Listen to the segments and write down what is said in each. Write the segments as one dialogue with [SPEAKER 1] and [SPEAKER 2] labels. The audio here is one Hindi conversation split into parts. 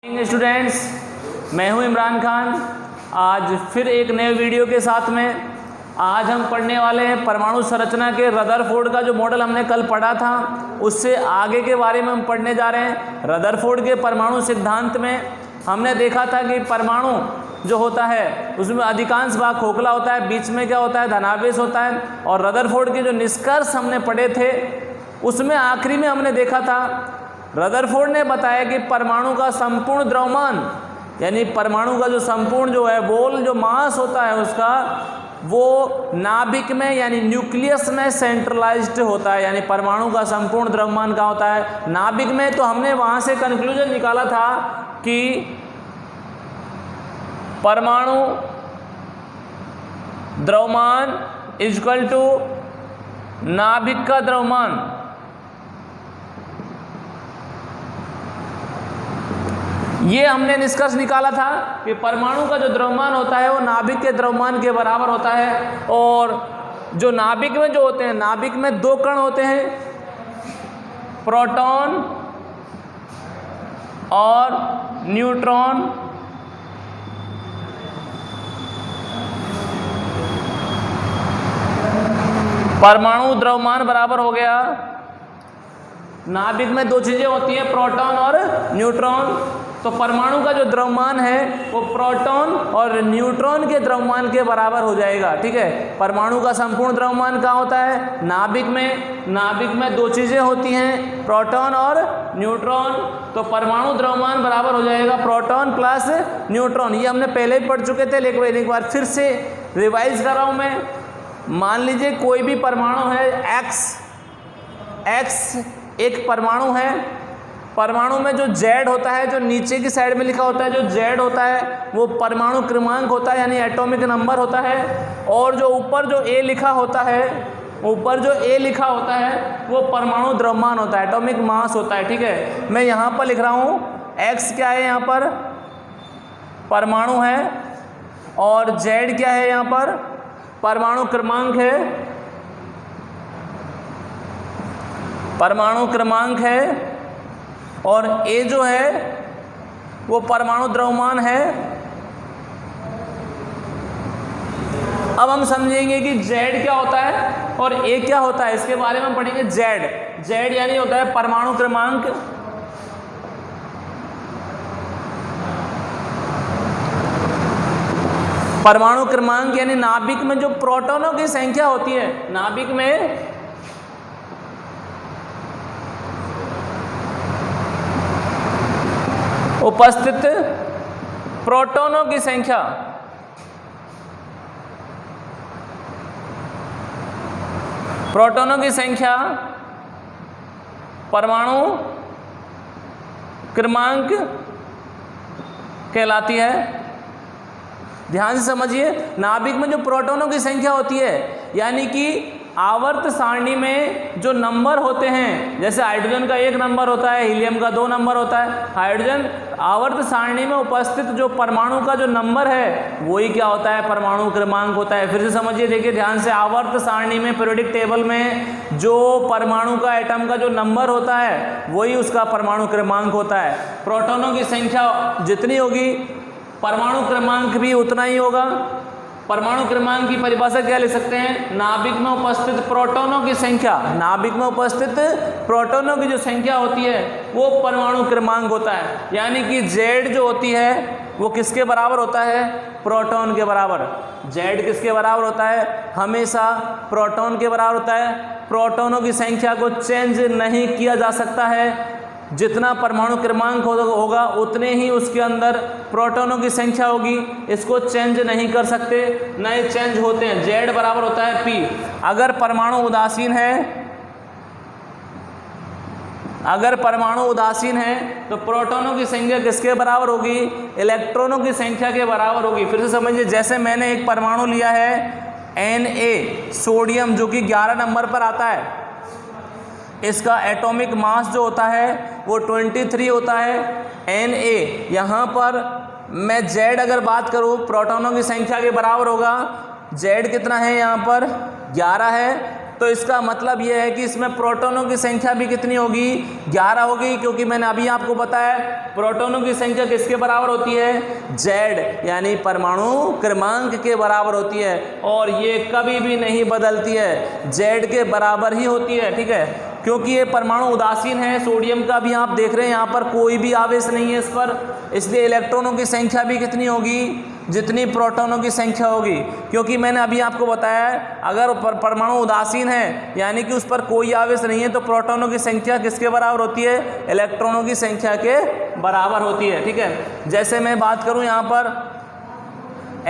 [SPEAKER 1] स्टूडेंट्स, मैं हूं इमरान खान। आज फिर एक नए वीडियो के साथ में आज हम पढ़ने वाले हैं परमाणु संरचना के रदरफोर्ड का जो मॉडल हमने कल पढ़ा था उससे आगे के बारे में हम पढ़ने जा रहे हैं। रदरफोर्ड के परमाणु सिद्धांत में हमने देखा था कि परमाणु जो होता है उसमें अधिकांश भाग खोखला होता है, बीच में क्या होता है, धनावेश होता है। और रदरफोर्ड के जो निष्कर्ष हमने पढ़े थे उसमें आखिरी में हमने देखा था, रदरफोर्ड ने बताया कि परमाणु का संपूर्ण द्रव्यमान यानी परमाणु का जो संपूर्ण जो है बोल जो मास होता है उसका वो नाभिक में यानी न्यूक्लियस में सेंट्रलाइज्ड होता है। यानी परमाणु का संपूर्ण द्रव्यमान कहाँ होता है, नाभिक में। तो हमने वहाँ से कंक्लूजन निकाला था कि परमाणु द्रव्यमान इक्वल टू नाभिक का द्रव्यमान। ये हमने निष्कर्ष निकाला था कि परमाणु का जो द्रव्यमान होता है वो नाभिक के द्रव्यमान के बराबर होता है। और जो नाभिक में जो होते हैं, नाभिक में दो कण होते हैं, प्रोटॉन और न्यूट्रॉन। परमाणु द्रव्यमान बराबर हो गया, नाभिक में दो चीजें होती हैं, प्रोटॉन और न्यूट्रॉन। तो परमाणु का जो द्रव्यमान है वो प्रोटॉन और न्यूट्रॉन के द्रव्यमान के बराबर हो जाएगा। ठीक है, परमाणु का संपूर्ण द्रव्यमान कहाँ होता है, नाभिक में। नाभिक में दो चीजें होती हैं, प्रोटॉन और न्यूट्रॉन। तो परमाणु द्रव्यमान बराबर हो जाएगा प्रोटॉन प्लस न्यूट्रॉन। ये हमने पहले ही पढ़ चुके थे, लेकिन एक बार फिर से रिवाइज कर रहा हूँ मैं। मान लीजिए कोई भी परमाणु है एक्स एक परमाणु है। परमाणु में जो Z होता है, जो नीचे की साइड में लिखा होता है, जो Z होता है वो परमाणु क्रमांक होता है यानी एटॉमिक नंबर होता है। और जो ऊपर जो A लिखा होता है, ऊपर जो A लिखा होता है वो परमाणु द्रव्यमान होता है, एटॉमिक मास होता है। ठीक है, मैं यहाँ पर लिख रहा हूँ X क्या है, यहाँ पर परमाणु है, और Z क्या है, यहाँ पर परमाणु क्रमांक है, परमाणु क्रमांक है। और A जो है वो परमाणु द्रव्यमान है। अब हम समझेंगे कि Z क्या होता है और A क्या होता है, इसके बारे में हम पढ़ेंगे। Z यानी होता है परमाणु क्रमांक, परमाणु क्रमांक यानी नाभिक में जो प्रोटॉनों की संख्या होती है, नाभिक में उपस्थित प्रोटॉनों की संख्या। प्रोटॉनों की संख्या परमाणु क्रमांक कहलाती है। ध्यान से समझिए, नाभिक में जो प्रोटॉनों की संख्या होती है यानी कि आवर्त सारणी में जो नंबर होते हैं, जैसे हाइड्रोजन का 1 नंबर होता है, हीलियम का 2 नंबर होता है। हाइड्रोजन आवर्त सारणी में उपस्थित जो परमाणु का जो नंबर है वही क्या होता है, परमाणु क्रमांक होता है। फिर से समझिए, देखिए ध्यान से, आवर्त सारणी में पीरियोडिक टेबल में जो परमाणु का एटम का जो नंबर होता है वही उसका परमाणु क्रमांक होता है। प्रोटॉनों की संख्या जितनी होगी परमाणु क्रमांक भी उतना ही होगा। परमाणु क्रमांक की परिभाषा क्या ले सकते हैं, नाभिक में उपस्थित प्रोटॉनों की संख्या। नाभिक में उपस्थित प्रोटॉनों की जो संख्या होती है वो परमाणु क्रमांक होता है। यानी कि Z जो होती है वो किसके बराबर होता है, प्रोटॉन के बराबर। Z किसके बराबर होता है, हमेशा प्रोटॉन के बराबर होता है। प्रोटॉनों की संख्या को चेंज नहीं किया जा सकता है, जितना परमाणु क्रमांक होगा उतने ही उसके अंदर प्रोटॉनों की संख्या होगी। इसको चेंज नहीं कर सकते, नए चेंज होते हैं। Z बराबर होता है P। अगर परमाणु उदासीन है, अगर परमाणु उदासीन है तो प्रोटॉनों की संख्या किसके बराबर होगी, इलेक्ट्रॉनों की संख्या के बराबर होगी। फिर से समझिए, जैसे मैंने एक परमाणु लिया है Na सोडियम, जो कि 11 नंबर पर आता है। इसका एटॉमिक मास जो होता है वो 23 होता है। Na यहाँ पर मैं Z अगर बात करूँ प्रोटॉनों की संख्या के बराबर होगा। Z कितना है, यहाँ पर 11 है। तो इसका मतलब ये है कि इसमें प्रोटॉनों की संख्या भी कितनी होगी, 11 होगी, क्योंकि मैंने अभी आपको बताया प्रोटॉनों की संख्या किसके बराबर होती है, Z यानी परमाणु क्रमांक के बराबर होती है, और ये कभी भी नहीं बदलती है, Z के बराबर ही होती है। ठीक है, क्योंकि ये परमाणु उदासीन है। सोडियम का भी आप देख रहे हैं यहाँ पर कोई भी आवेश नहीं है इस पर, इसलिए इलेक्ट्रॉनों की संख्या भी कितनी होगी, जितनी प्रोटॉनों की संख्या होगी। क्योंकि मैंने अभी आपको बताया अगर परमाणु उदासीन है यानी कि उस पर कोई आवेश नहीं है तो प्रोटॉनों की संख्या किसके बराबर होती है, इलेक्ट्रॉनों की संख्या के बराबर होती है। ठीक है, जैसे मैं बात करूँ यहाँ पर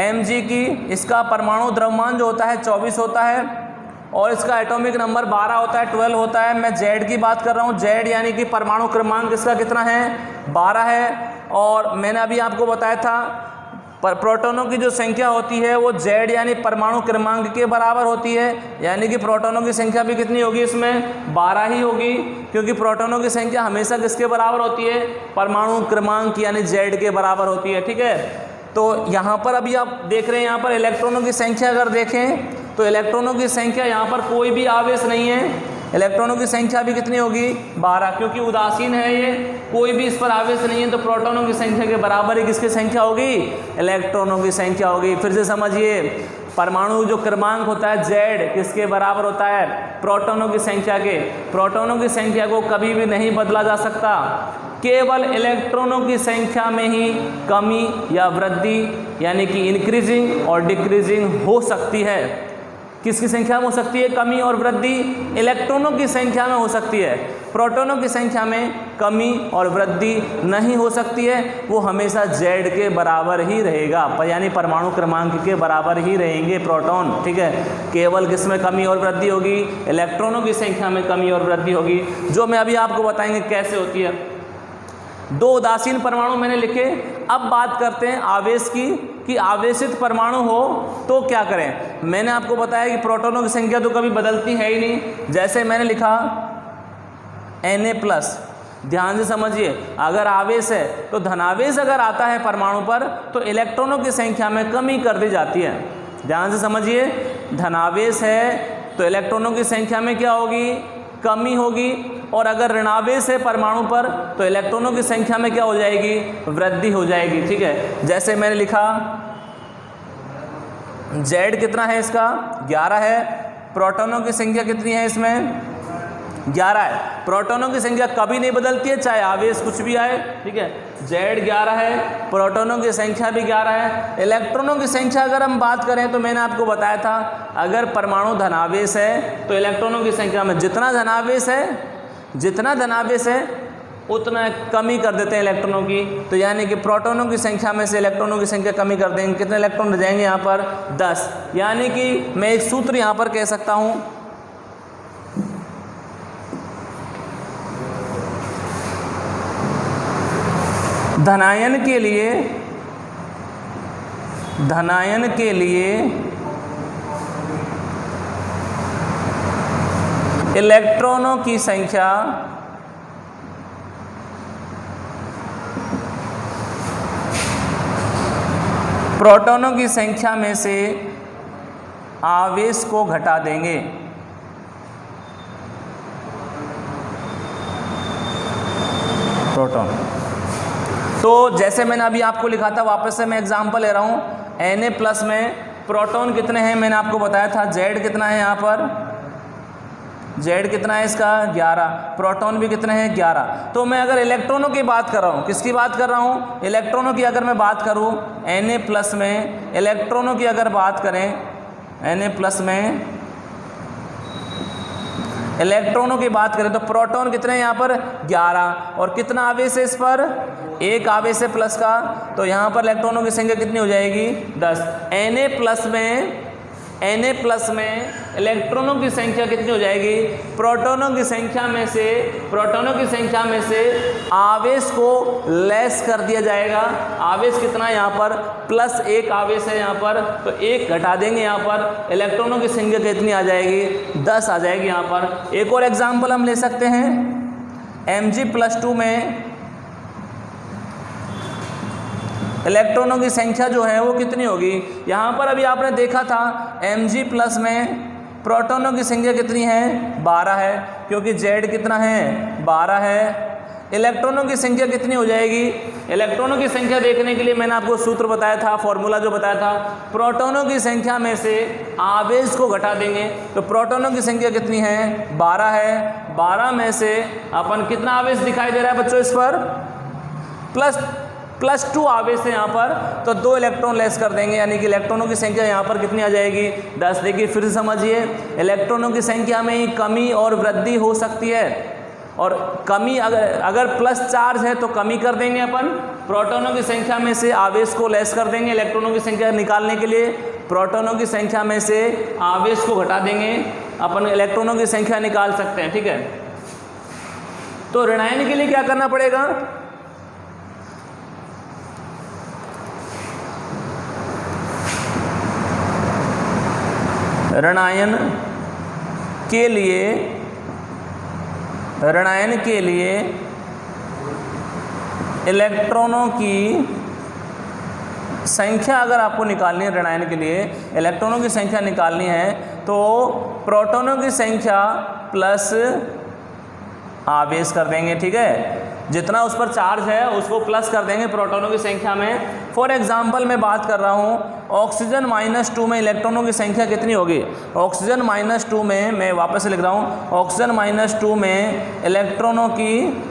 [SPEAKER 1] Mg की, इसका परमाणु द्रव्यमान जो होता है 24 होता है और इसका एटॉमिक नंबर 12 होता है, 12 होता है। मैं Z की बात कर रहा हूँ, Z यानी कि परमाणु क्रमांक इसका कितना है, 12 है। और मैंने अभी आपको बताया था प्रोटॉनों की जो संख्या होती है वो Z यानी परमाणु क्रमांक के बराबर होती है, यानी कि प्रोटॉनों की संख्या भी कितनी होगी, इसमें 12 ही होगी, क्योंकि प्रोटॉनों की संख्या हमेशा किसके बराबर होती है, परमाणु क्रमांक यानी Z के बराबर होती है। ठीक है, तो यहाँ पर अभी आप देख रहे हैं यहाँ पर इलेक्ट्रॉनों की संख्या अगर देखें तो इलेक्ट्रॉनों की संख्या यहाँ पर कोई भी आवेश नहीं है, इलेक्ट्रॉनों की संख्या भी कितनी होगी, 12, क्योंकि उदासीन है ये, कोई भी इस पर आवेश नहीं है, तो प्रोटॉनों की संख्या के बराबर ही किसकी संख्या होगी, इलेक्ट्रॉनों की संख्या होगी। फिर से समझिए, परमाणु जो क्रमांक होता है Z किसके बराबर होता है, प्रोटॉनों की संख्या के। प्रोटॉनों की संख्या को कभी भी नहीं बदला जा सकता, केवल इलेक्ट्रॉनों की संख्या में ही कमी या वृद्धि यानी कि इंक्रीजिंग और डिक्रीजिंग हो सकती है। किसकी संख्या में हो सकती है कमी और वृद्धि, इलेक्ट्रॉनों की संख्या में हो सकती है। प्रोटॉनों की संख्या में कमी और वृद्धि नहीं हो सकती है, वो हमेशा Z के बराबर ही रहेगा, यानी परमाणु क्रमांक के बराबर ही रहेंगे प्रोटॉन। ठीक है, केवल किसमें कमी और वृद्धि होगी, इलेक्ट्रॉनों की संख्या में कमी और वृद्धि होगी, जो मैं अभी आपको बताएंगे कैसे होती है। दो उदासीन परमाणु मैंने लिखे। अब बात करते हैं आवेश की, कि आवेशित परमाणु हो तो क्या करें। मैंने आपको बताया कि प्रोटॉनों की संख्या तो कभी बदलती है ही नहीं, जैसे मैंने लिखा Na+। ध्यान से समझिए, अगर आवेश है तो धनावेश अगर आता है परमाणु पर तो इलेक्ट्रॉनों की संख्या में कमी कर दी जाती है। ध्यान से समझिए, धनावेश है तो इलेक्ट्रॉनों की संख्या में क्या होगी, कमी होगी, और अगर ऋणावेश है परमाणु पर तो इलेक्ट्रॉनों की संख्या में क्या हो जाएगी, वृद्धि हो जाएगी। ठीक है, जैसे मैंने लिखा Z कितना है इसका, 11 है, प्रोटॉनों की संख्या कितनी है इसमें, 11 है। प्रोटॉनों की संख्या कभी नहीं बदलती है, चाहे आवेश कुछ भी आए। ठीक है, Z 11 है, प्रोटॉनों की संख्या भी 11 है। इलेक्ट्रॉनों की संख्या अगर हम बात करें तो मैंने आपको बताया था अगर परमाणु धनावेश है तो इलेक्ट्रॉनों की संख्या में जितना धनावेश है उतना कमी कर देते हैं इलेक्ट्रॉनों की, तो यानी कि प्रोटॉनों की संख्या में से इलेक्ट्रॉनों की संख्या कमी कर देंगे, कितने इलेक्ट्रॉन रह जाएंगे यहाँ पर, 10। यानी कि मैं एक सूत्र यहाँ पर कह सकता हूँ, धनायन के लिए इलेक्ट्रॉनों की संख्या प्रोटॉनों की संख्या में से आवेश को घटा देंगे। प्रोटॉन, तो जैसे मैंने अभी आपको लिखा था, वापस से मैं एग्जांपल ले रहा हूँ। Na+ में प्रोटॉन कितने हैं मैंने आपको बताया था, Z कितना है यहाँ पर, Z कितना है इसका, 11, प्रोटॉन भी कितने हैं, 11। तो मैं अगर इलेक्ट्रॉनों की बात कर रहा हूँ, किसकी बात कर रहा हूँ, इलेक्ट्रॉनों की अगर मैं बात करूँ Na+ में, इलेक्ट्रॉनों की अगर बात करें Na+ में इलेक्ट्रॉनों की बात करें तो प्रोटॉन कितने हैं यहाँ पर, 11, और कितना आवेश है इस पर, एक आवेश है प्लस का, तो यहाँ पर इलेक्ट्रॉनों की संख्या कितनी हो जाएगी, 10। Na+ में इलेक्ट्रॉनों की संख्या कितनी हो जाएगी, प्रोटॉनों की संख्या में से आवेश को लेस कर दिया जाएगा। आवेश कितना है यहाँ पर, +1 आवेश है यहाँ पर, तो 1 घटा देंगे यहाँ पर, इलेक्ट्रॉनों की संख्या कितनी आ जाएगी, 10 आ जाएगी यहाँ पर। एक और एग्जाम्पल हम ले सकते हैं, Mg+2 में इलेक्ट्रॉनों की संख्या जो है वो कितनी होगी। यहाँ पर अभी आपने देखा था Mg+ में प्रोटॉनों की संख्या कितनी है? 12 है, क्योंकि Z कितना है? 12 है। इलेक्ट्रॉनों की संख्या कितनी हो जाएगी? इलेक्ट्रॉनों की संख्या देखने के लिए मैंने आपको सूत्र बताया था, फॉर्मूला जो बताया था, प्रोटॉनों की संख्या में से आवेश को घटा देंगे। तो प्रोटॉनों की संख्या कितनी है? 12 है। 12 में से अपन कितना आवेश दिखाई दे रहा है बच्चों? इस पर +2 आवेश है यहाँ पर, तो 2 इलेक्ट्रॉन लेस कर देंगे, यानी कि इलेक्ट्रॉनों की संख्या यहाँ पर कितनी आ जाएगी? 10। देखिए फिर से समझिए, इलेक्ट्रॉनों की संख्या में ही कमी और वृद्धि हो सकती है, और कमी अगर प्लस चार्ज है तो कमी कर देंगे अपन, प्रोटॉनों की संख्या में से आवेश को लेस कर देंगे इलेक्ट्रॉनों की संख्या निकालने के लिए, प्रोटॉनों की संख्या में से आवेश को घटा देंगे, अपन इलेक्ट्रॉनों की संख्या निकाल सकते हैं। ठीक है, तो ऋणायन के लिए क्या करना पड़ेगा? ऋणायन के लिए इलेक्ट्रॉनों की संख्या अगर आपको निकालनी है, ऋणायन के लिए इलेक्ट्रॉनों की संख्या निकालनी है, तो प्रोटॉनों की संख्या प्लस आवेश कर देंगे। ठीक है, जितना उस पर चार्ज है उसको प्लस कर देंगे प्रोटॉनों की संख्या में। फॉर एग्जांपल मैं बात कर रहा हूँ, ऑक्सीजन -2 में इलेक्ट्रॉनों की संख्या कितनी होगी? ऑक्सीजन -2 में, मैं वापस से लिख रहा हूँ, ऑक्सीजन -2 में इलेक्ट्रॉनों की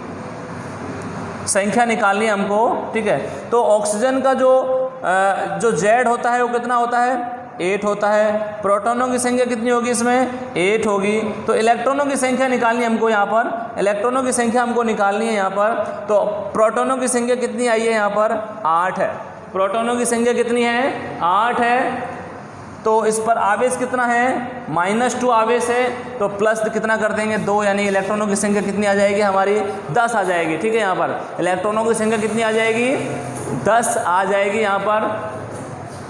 [SPEAKER 1] संख्या निकालनी है हमको। ठीक है, तो ऑक्सीजन का जो Z होता है वो कितना होता है? 8 होता है। प्रोटॉनों की संख्या कितनी होगी इसमें? 8 होगी। तो इलेक्ट्रॉनों की संख्या निकालनी है हमको यहाँ पर, इलेक्ट्रॉनों की संख्या हमको निकालनी है यहाँ पर। तो प्रोटॉनों की संख्या कितनी आई है यहाँ पर? 8 है। प्रोटॉनों की संख्या कितनी है? 8 है। तो इस पर आवेश कितना है? -2 आवेश है, तो प्लस कितना कर देंगे? 2, यानी इलेक्ट्रॉनों की संख्या कितनी आ जाएगी हमारी? 10 आ जाएगी। ठीक है, यहाँ पर इलेक्ट्रॉनों की संख्या कितनी आ जाएगी? 10 आ जाएगी यहाँ पर।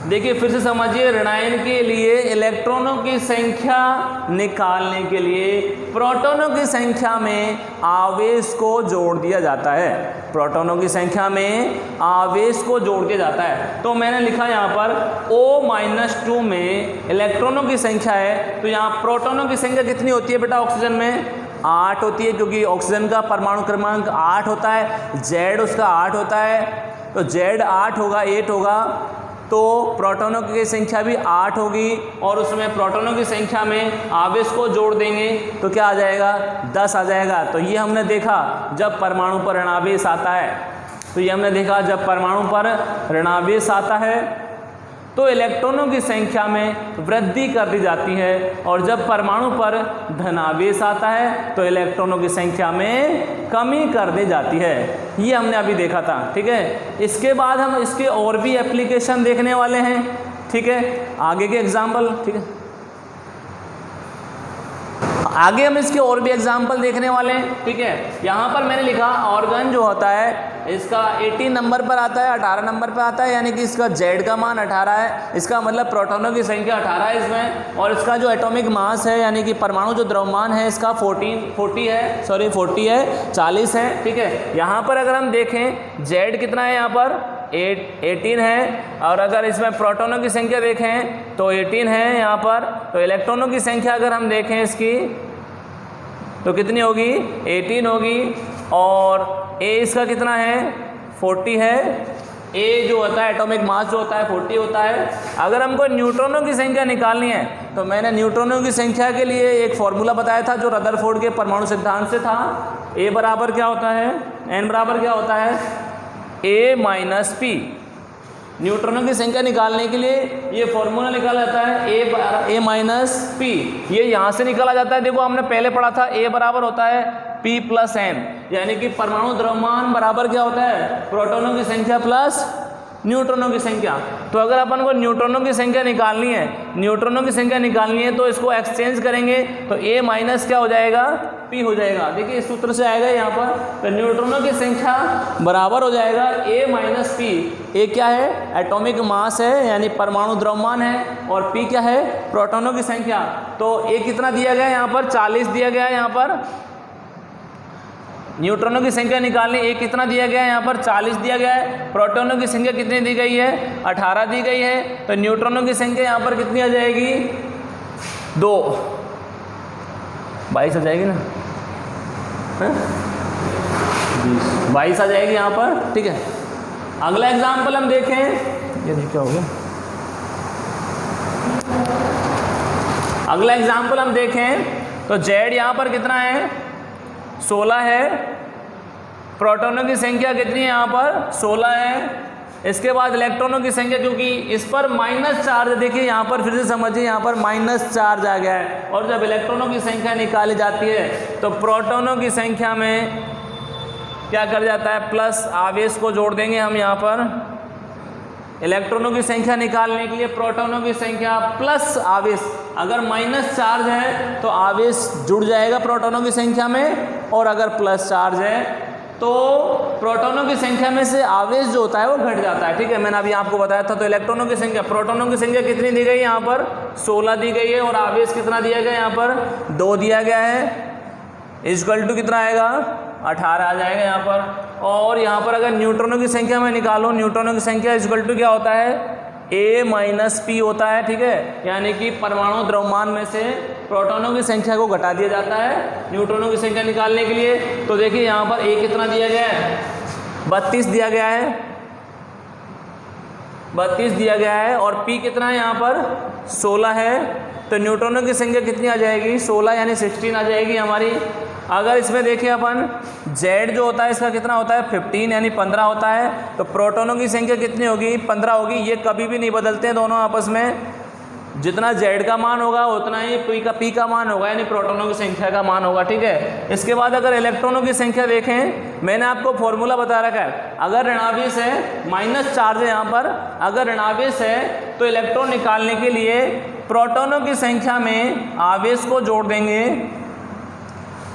[SPEAKER 1] देखिए फिर से समझिए, ऋणायन के लिए इलेक्ट्रॉनों की संख्या निकालने के लिए प्रोटॉनों की संख्या में आवेश को जोड़ दिया जाता है, प्रोटॉनों की संख्या में आवेश को जोड़ दिया जाता है। तो मैंने लिखा यहाँ पर O-2 में इलेक्ट्रॉनों की संख्या है, तो यहाँ प्रोटॉनों की संख्या कितनी होती है बेटा? ऑक्सीजन में 8 होती है, क्योंकि ऑक्सीजन का परमाणु क्रमांक 8 होता है, Z उसका 8 होता है, तो Z 8 होगा, 8 होगा, तो प्रोटॉनों की संख्या भी 8 होगी, और उसमें प्रोटॉनों की संख्या में आवेश को जोड़ देंगे तो क्या आ जाएगा? 10 आ जाएगा। तो ये हमने देखा जब परमाणु पर ऋणावेश आता है, तो ये हमने देखा जब परमाणु पर ऋणावेश आता है तो इलेक्ट्रॉनों की संख्या में वृद्धि कर दी जाती है, और जब परमाणु पर धनावेश आता है तो इलेक्ट्रॉनों की संख्या में कमी कर दी जाती है। ये हमने अभी देखा था। ठीक है, इसके बाद हम इसके और भी एप्लीकेशन देखने वाले हैं। ठीक है, आगे के एग्जाम्पल। ठीक है, आगे हम इसके और भी एग्जाम्पल देखने वाले हैं। ठीक है, यहाँ पर मैंने लिखा ऑर्गन जो होता है इसका 18 नंबर पर आता है, 18 नंबर पर आता है, यानी कि इसका Z का मान 18 है, इसका मतलब प्रोटॉनों की संख्या 18 है इसमें, और इसका जो एटॉमिक मास है यानी कि परमाणु जो द्रव्यमान है इसका 40 है, 40 है। ठीक है, यहाँ पर अगर हम देखें Z कितना है यहाँ पर 18 है, और अगर इसमें प्रोटॉनों की संख्या देखें तो 18 है यहाँ पर। तो इलेक्ट्रॉनों की संख्या अगर हम देखें इसकी तो कितनी होगी? 18 होगी, और A इसका कितना है? 40 है। A जो होता है एटॉमिक मास जो होता है 40 होता है। अगर हमको न्यूट्रॉनों की संख्या निकालनी है तो मैंने न्यूट्रॉनों की संख्या के लिए एक फॉर्मूला बताया था जो रदरफोर्ड के परमाणु सिद्धांत से था। A बराबर क्या होता है? N बराबर क्या होता है? A - P। न्यूट्रॉनों की संख्या निकालने के लिए ये फॉर्मूला निकाला जाता है A - P। ये यहाँ से निकाला जाता है। देखो हमने पहले पढ़ा था A बराबर होता है P + N, यानी कि परमाणु द्रव्यमान बराबर क्या होता है? प्रोटॉनों की संख्या प्लस न्यूट्रॉनों की संख्या। तो अगर अपन को न्यूट्रॉनों की संख्या निकालनी है, तो इसको एक्सचेंज करेंगे तो A माइनस क्या हो जाएगा? P हो जाएगा। देखिए इस सूत्र से आएगा यहाँ पर, तो न्यूट्रॉनों की संख्या बराबर हो जाएगा A - P। A क्या है? एटॉमिक मास है यानी परमाणु द्रव्यमान है, और P क्या है? प्रोटॉनों की संख्या। तो A कितना दिया गया है यहाँ पर? 40 दिया गया है यहाँ पर। न्यूट्रॉनों की संख्या निकालनी, A कितना दिया गया है यहाँ पर? 40 दिया गया है। प्रोटॉनों की संख्या कितनी दी गई है? 18 दी गई है। तो न्यूट्रॉनों की संख्या यहाँ पर कितनी आ जाएगी? 2 22 आ जाएगी ना, 22 आ जाएगी यहाँ पर, ठीक है। अगला एग्जाम्पल हम देखें, ये क्या हो गया, अगला एग्जाम्पल हम देखें तो Z यहाँ पर कितना है 16 है, प्रोटॉनों की संख्या कितनी है यहाँ पर 16 है। इसके बाद इलेक्ट्रॉनों की संख्या, क्योंकि इस पर माइनस चार्ज, देखिए यहाँ पर फिर से समझिए, यहाँ पर माइनस चार्ज आ गया है, और जब इलेक्ट्रॉनों की संख्या निकाली जाती है तो प्रोटॉनों की संख्या में क्या कर जाता है, प्लस आवेश को जोड़ देंगे हम यहाँ पर। इलेक्ट्रॉनों की संख्या निकालने के लिए प्रोटॉनों की संख्या प्लस आवेश, अगर माइनस चार्ज है तो आवेश जुड़ जाएगा प्रोटॉनों की संख्या में, और अगर प्लस चार्ज है तो प्रोटॉनों की संख्या में से आवेश जो होता है वो घट जाता है, ठीक है। मैंने अभी आपको बताया था। तो इलेक्ट्रॉनों की संख्या, प्रोटॉनों की संख्या कितनी दी गई है यहाँ पर 16 दी गई है, और आवेश कितना दिया गया यहाँ पर 2 दिया गया है, इक्वल टू कितना आएगा 18 आ जाएगा यहाँ पर। और यहाँ पर अगर न्यूट्रॉनों की संख्या में निकालो, न्यूट्रॉनों की संख्या इक्वल टू क्या होता है A माइनस P होता है, ठीक है। यानी कि परमाणु द्रव्यमान में से प्रोटॉनों की संख्या को घटा दिया जाता है न्यूट्रॉनों की संख्या निकालने के लिए। तो देखिए यहाँ पर A कितना दिया गया है 32 दिया गया है, 32 दिया गया है, और P कितना है यहाँ पर 16 है। तो न्यूट्रॉनों की संख्या कितनी आ जाएगी 16 यानी 16 आ जाएगी हमारी। अगर इसमें देखें अपन Z जो होता है इसका कितना होता है 15 यानी 15 होता है, तो प्रोटॉनों की संख्या कितनी होगी 15 होगी। ये कभी भी नहीं बदलते हैं दोनों आपस में, जितना Z का मान होगा उतना ही P का मान होगा, यानी प्रोटॉनों की संख्या का मान होगा, ठीक है। इसके बाद अगर इलेक्ट्रॉनों की संख्या देखें, मैंने आपको फॉर्मूला बता रखा है, अगर ऋणावेश है माइनस चार्ज है यहाँ पर, अगर ऋणावेश है तो इलेक्ट्रॉन निकालने के लिए प्रोटॉनों की संख्या में आवेश को जोड़ देंगे,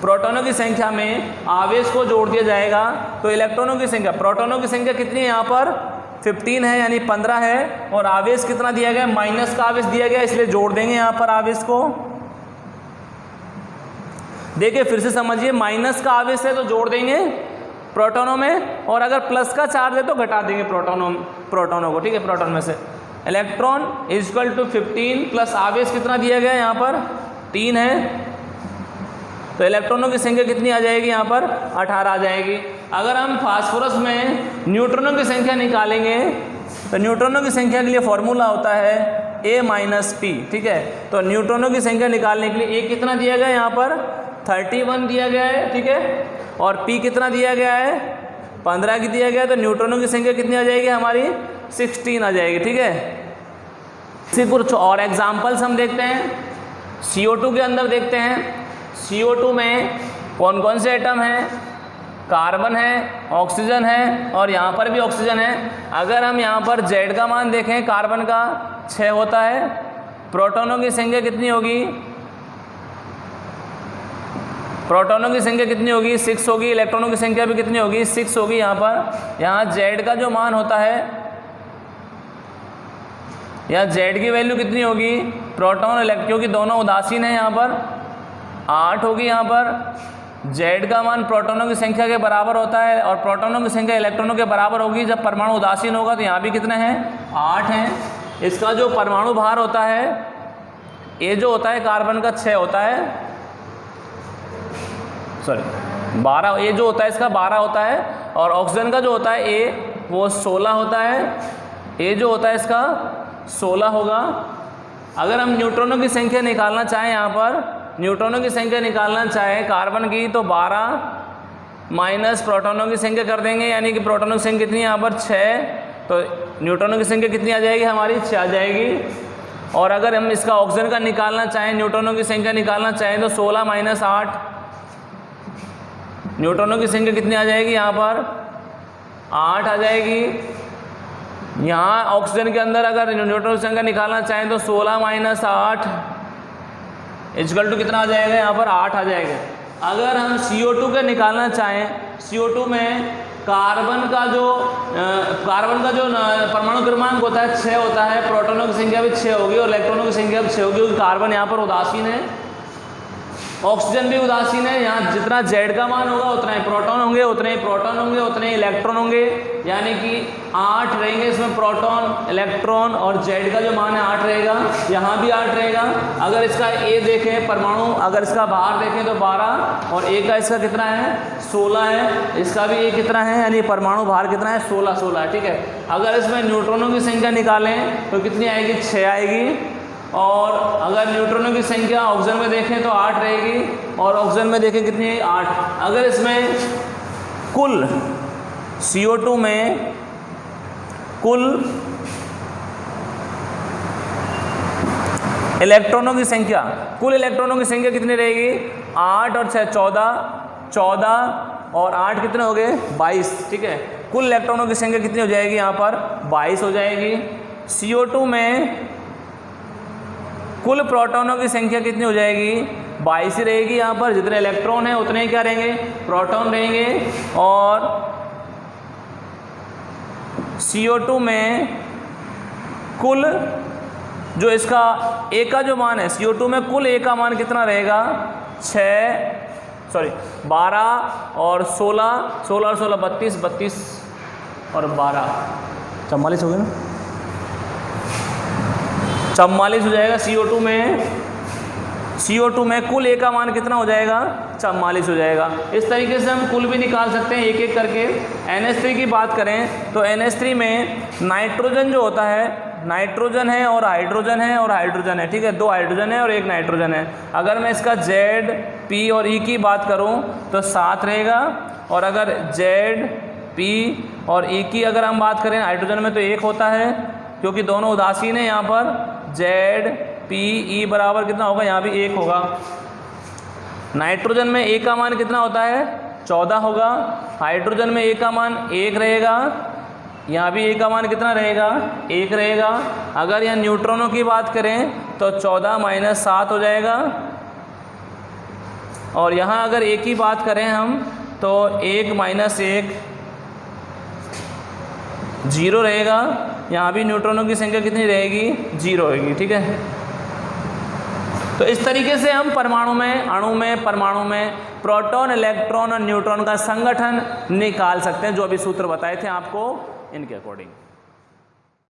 [SPEAKER 1] प्रोटॉनों की संख्या में आवेश को जोड़ दिया जाएगा। तो इलेक्ट्रॉनों की संख्या, प्रोटॉनों की संख्या कितनी है यहाँ पर 15 है यानी 15 है, और आवेश कितना दिया गया माइनस का आवेश दिया गया, इसलिए जोड़ देंगे यहाँ पर आवेश को। देखिए फिर से समझिए, माइनस का आवेश है तो जोड़ देंगे प्रोटॉनों में, और अगर प्लस का चार्ज है तो घटा देंगे प्रोटॉनों को, ठीक है। प्रोटॉन में से इलेक्ट्रॉन इक्वल टू 15 प्लस आवेश कितना दिया गया यहाँ पर 3 है, तो इलेक्ट्रॉनों की संख्या कितनी आ जाएगी यहाँ पर 18 आ जाएगी। अगर हम फास्फोरस में न्यूट्रॉनों की संख्या निकालेंगे तो न्यूट्रॉनों की संख्या के लिए फॉर्मूला होता है A माइनस P, ठीक है। तो न्यूट्रॉनों की संख्या निकालने के लिए A कितना दिया गया है यहाँ पर 31 दिया गया है, ठीक है, और P कितना दिया गया है 15 की दिया गया है, तो न्यूट्रॉनों की संख्या कितनी आ जाएगी हमारी 16 आ जाएगी, ठीक है। इसी कुछ और एग्जाम्पल्स हम देखते हैं। CO2 के अंदर देखते हैं, CO2 में कौन कौन से एटम हैं, कार्बन है, ऑक्सीजन है, और यहाँ पर भी ऑक्सीजन है। अगर हम यहाँ पर Z का मान देखें, कार्बन का 6 होता है, प्रोटॉनों की संख्या कितनी होगी, प्रोटॉनों की संख्या कितनी होगी 6 होगी, इलेक्ट्रॉनों की संख्या भी कितनी होगी 6 होगी। यहाँ पर यहाँ Z का जो मान होता है, यहाँ Z की वैल्यू कितनी होगी, प्रोटॉन इलेक्ट्रॉन, क्योंकि दोनों उदासीन है, यहाँ पर 8 होगी। यहाँ पर Z का मान प्रोटॉनों की संख्या के बराबर होता है, और प्रोटॉनों की संख्या इलेक्ट्रॉनों के बराबर होगी जब परमाणु उदासीन होगा। तो यहाँ भी कितने हैं 8 हैं। इसका जो परमाणु भार होता है A जो होता है कार्बन का 6 होता है, सॉरी 12, A जो होता है इसका 12 होता है, और ऑक्सीजन का जो होता है A वो 16 होता है, A जो होता है इसका 16 होगा। अगर हम न्यूट्रॉनों की संख्या निकालना चाहें, यहाँ पर न्यूट्रॉनों की संख्या निकालना चाहें कार्बन की, तो 12 माइनस प्रोटॉनों की संख्या कर देंगे, यानी कि प्रोटॉनों की संख्या कितनी है यहाँ पर 6, तो न्यूट्रॉनों की संख्या कितनी आ जाएगी हमारी 6 आ जाएगी। और अगर हम इसका ऑक्सीजन का निकालना चाहें, न्यूट्रॉनों की संख्या निकालना चाहें, तो 16 माइनस 8, न्यूट्रॉनों की संख्या कितनी आ जाएगी यहाँ पर 8 आ जाएगी। यहाँ ऑक्सीजन के अंदर अगर न्यूट्रॉन की संख्या निकालना चाहें तो 16 माइनस 8 इक्वल टू कितना आ जाएगा यहाँ पर 8 आ जाएगा। अगर हम CO2 का निकालना चाहें, CO2 में कार्बन का जो परमाणु क्रमांक होता है 6 होता है, प्रोटॉनों की संख्या भी 6 होगी और इलेक्ट्रॉनों की संख्या भी 6 होगी, क्योंकि कार्बन यहाँ पर उदासीन है। ऑक्सीजन भी उदासीन है, यहाँ जितना Z का मान होगा उतना ही प्रोटॉन होंगे, उतने ही प्रोटॉन होंगे, उतने ही इलेक्ट्रॉन होंगे, यानी कि 8 रहेंगे इसमें प्रोटॉन, इलेक्ट्रॉन और Z का जो मान है 8 रहेगा, यहाँ भी 8 रहेगा। अगर इसका A देखें परमाणु, अगर इसका बाहर देखें तो 12 और A का इसका कितना है 16 है, इसका भी A कितना है, यानी परमाणु बाहर कितना है 16 है, ठीक है। अगर इसमें न्यूट्रॉनों की संख्या निकालें तो कितनी आएगी 6 आएगी, और अगर न्यूट्रॉनों की संख्या ऑक्सीजन में देखें तो 8 रहेगी, और ऑक्सीजन में देखें कितनी है 8। अगर इसमें कुल CO2 में कुल इलेक्ट्रॉनों की संख्या, कुल इलेक्ट्रॉनों की संख्या कितनी रहेगी 8 और 6 14 और 8 कितने हो गए 22, ठीक है। कुल इलेक्ट्रॉनों की संख्या कितनी हो जाएगी यहाँ पर 22 हो जाएगी। CO2 में कुल प्रोटॉनों की संख्या कितनी हो जाएगी 22 ही रहेगी, यहाँ पर जितने इलेक्ट्रॉन हैं उतने ही क्या रहेंगे प्रोटॉन रहेंगे। और CO2 में कुल जो इसका A का जो मान है, CO2 में कुल A का मान कितना रहेगा 12 और 16 और 16 32 और 12 44 हो गए ना, 44 हो जाएगा। CO2 में कुल A का मान कितना हो जाएगा 44 हो जाएगा। इस तरीके से हम कुल भी निकाल सकते हैं एक एक करके। NH3 की बात करें तो NH3 में नाइट्रोजन जो होता है, नाइट्रोजन है और हाइड्रोजन है और हाइड्रोजन है, ठीक है, 2 हाइड्रोजन है और 1 नाइट्रोजन है। अगर मैं इसका Z, P और E की बात करूं तो 7 रहेगा, और अगर Z, P और E की अगर हम बात करें हाइड्रोजन में तो 1 होता है, क्योंकि दोनों उदासीन है। यहाँ पर Z, P, E बराबर कितना होगा, यहाँ भी 1 होगा। नाइट्रोजन में A का मान कितना होता है 14 होगा, हाइड्रोजन में A का मान 1 रहेगा, यहाँ भी A का मान कितना रहेगा 1 रहेगा। अगर यहाँ न्यूट्रॉनों की बात करें तो 14 - 7 हो जाएगा, और यहाँ अगर A की बात करें हम तो 1 - 1 0 रहेगा, यहाँ भी न्यूट्रॉनों की संख्या कितनी रहेगी 0 होगी, ठीक है। तो इस तरीके से हम परमाणु में, अणु में, परमाणु में प्रोटॉन, इलेक्ट्रॉन और न्यूट्रॉन का संगठन निकाल सकते हैं, जो अभी सूत्र बताए थे आपको इनके अकॉर्डिंग।